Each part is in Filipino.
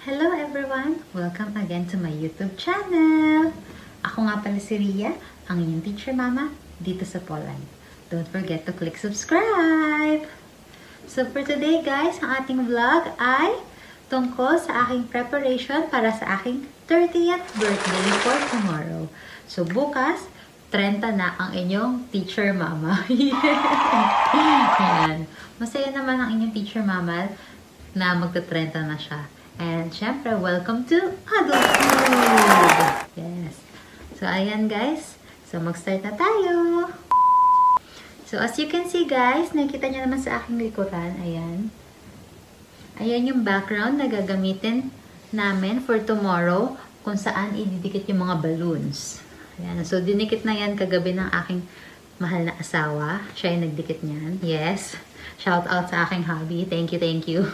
Hello everyone! Welcome again to my YouTube channel! Ako nga pala si Ria, ang inyong teacher mama dito sa Poland. Don't forget to click subscribe! So for today guys, ang ating vlog ay tungkol sa aking preparation para sa aking 30th birthday for tomorrow. So bukas, 30 na ang inyong teacher mama. Ayan. Masaya naman ang inyong teacher mama na magta-30 na siya. And syempre, welcome to adulthood! Yes. So, ayan guys. So, mag-start na tayo. So, as you can see guys, nakita niyo naman sa aking likuran. Ayan. Ayan yung background na gagamitin namin for tomorrow kung saan ididikit yung mga balloons. Ayan. So, dinikit na yan kagabi ng aking mahal na asawa. Siya yung nagdikit niyan. Yes. Shout out sa aking hubby. Thank you, thank you.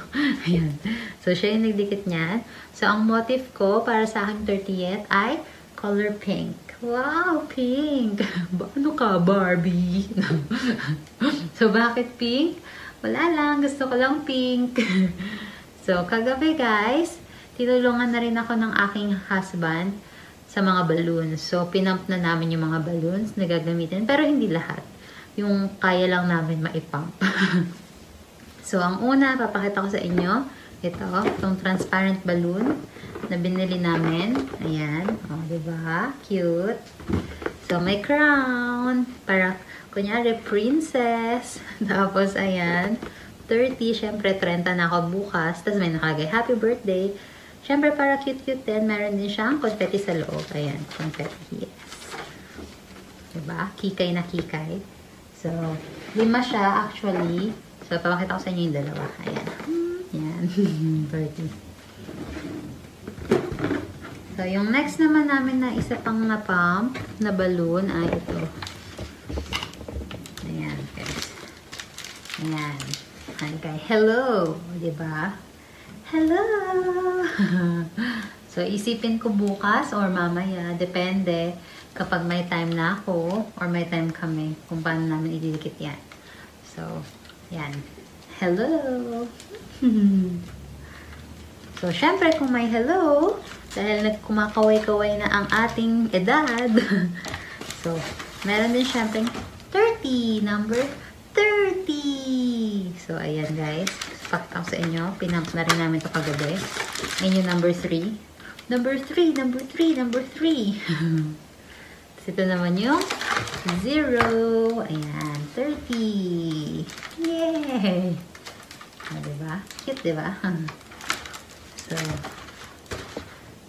Ayan. So, siya yung nagdikit niyan. So, ang motif ko para sa aking 30th ay color pink. Wow, pink! Ano ka, Barbie? So, bakit pink? Wala lang. Gusto ko lang pink. So, kagabi guys, tinulungan na rin ako ng aking husband sa mga balloons. So, pinump na namin yung mga balloons na gagamitin. Pero hindi lahat. Yung kaya lang namin maipump. So, ang una, papakita ko sa inyo, itong transparent balloon na binili namin. Ayan. O, diba? Cute. So, may crown. Para, kunyari, princess. Tapos, ayan. 30. Siyempre, 30 na ako bukas. Tapos, may nakalagay, happy birthday. Siyempre, para cute-cute din. Meron din siyang confetti sa loob. Ayan. Confetti. Yes. Diba? Kikay na kikay. So, 5 siya actually. So, papakita ko sa inyo yung dalawa. Ayan. Ayan. 30. So, yung next naman namin na isa pang na-pump na balloon ay ito. Ayan, guys. Ayan. Ayan, guys. Hello! Diba? Hello! So, isipin ko bukas or mamaya. Depende kapag may time na ako or may time kami kung paano namin ididikit yan. So, yan. Hello! So, syempre kung may hello, dahil nagkumakaway-kaway na ang ating edad. So, meron din syempre 30. Number 30! So, ayan guys. Pakita ko sa inyo. Pinump na rin namin ito kagabi. Ayan yung number 3. Number 3! Number 3! Number 3! Ito naman yung 0. Ayan, 30. Yay! O, diba? Cute, diba? So,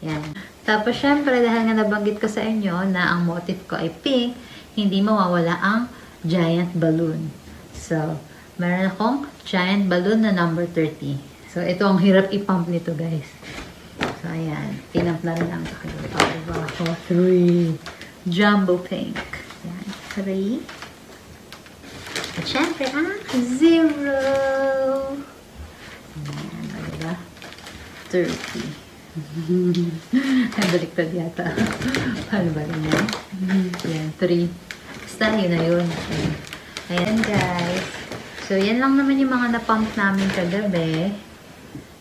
yan. Tapos, syempre, dahil nga nabanggit ko sa inyo na ang motif ko ay pink, hindi mawawala ang giant balloon. So, meron akong giant balloon na number 30. So, ito ang hirap i-pump nito, guys. So, ayan. Pinump na rin ang sakit. Diba? So, 3. Jumbo pink. Yan. 3. At syempre, 0. Ayan. Diba? 30. Ay, baliktad yata. Paano ba rin yan? Yan. 3. Basta, yun na yun. Ayan, guys. So, yan lang naman yung mga na-pump namin kagabi.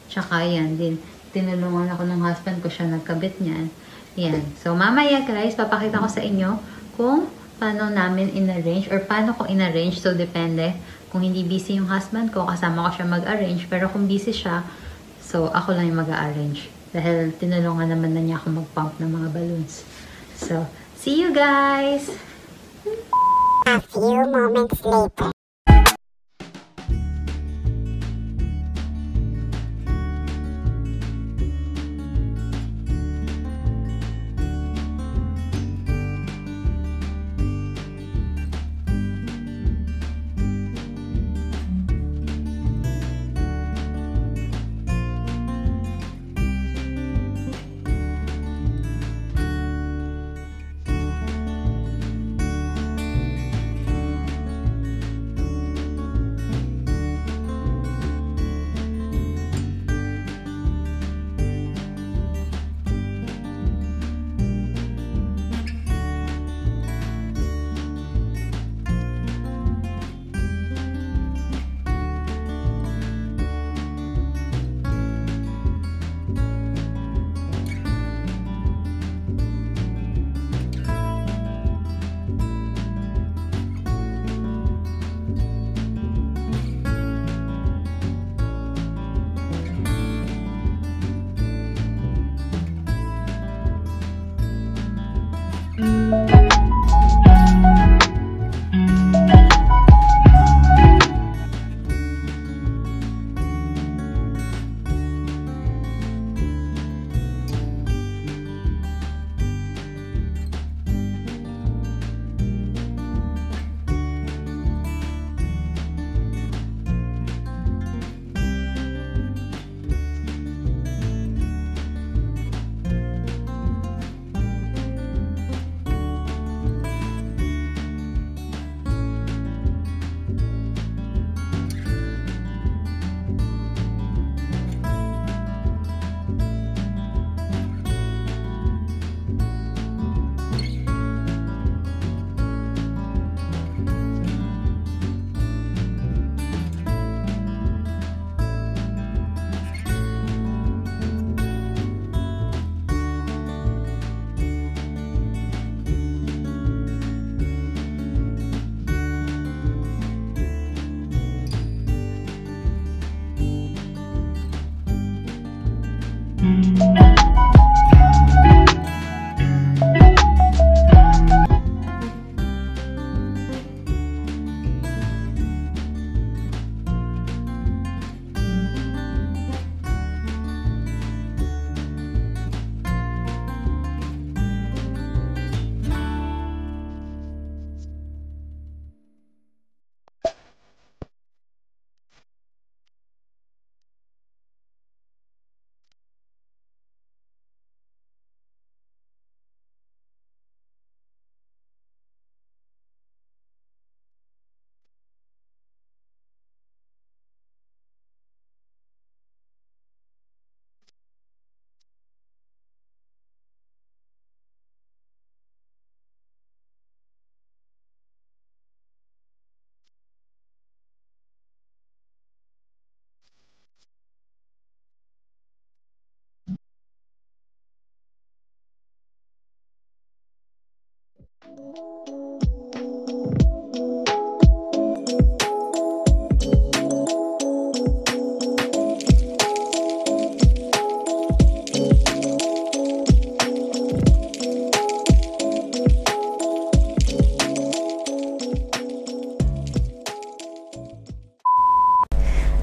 Tsaka, yan din. Tinulungan ako ng husband ko siya nagkabit niyan. Yan. So, mamaya guys, papakita ko sa inyo kung paano namin in-arrange or paano ko in-arrange. So, depende. Kung hindi busy yung husband ko, kasama ko siya mag-arrange. Pero kung busy siya, so, ako lang yung mag-arrange. Dahil tinulungan naman na niya ako mag-pump ng mga balloons. So, see you guys! A few moments later.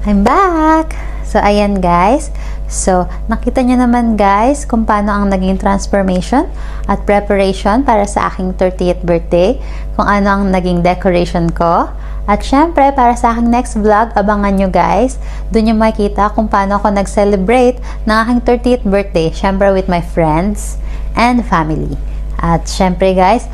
I'm back! So, ayan guys. So, nakita nyo naman guys kung paano ang naging transformation at preparation para sa aking 30th birthday. Kung ano ang naging decoration ko. At syempre, para sa aking next vlog, abangan nyo guys. Doon nyo makikita kung paano ako nag-celebrate ng aking 30th birthday. Syempre with my friends and family. At syempre guys,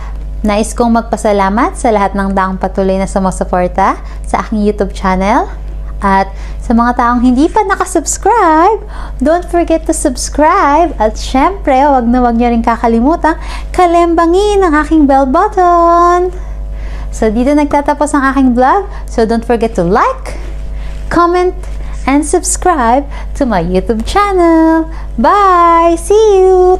nais kong magpasalamat sa lahat ng taong patuloy na sumusuporta sa aking YouTube channel. At sa mga taong hindi pa nakasubscribe, don't forget to subscribe. At syempre, wag nyo rin kakalimutan kalembangin ang aking bell button. So, dito nagtatapos ang aking vlog. So, don't forget to like, comment, and subscribe to my YouTube channel. Bye! See you!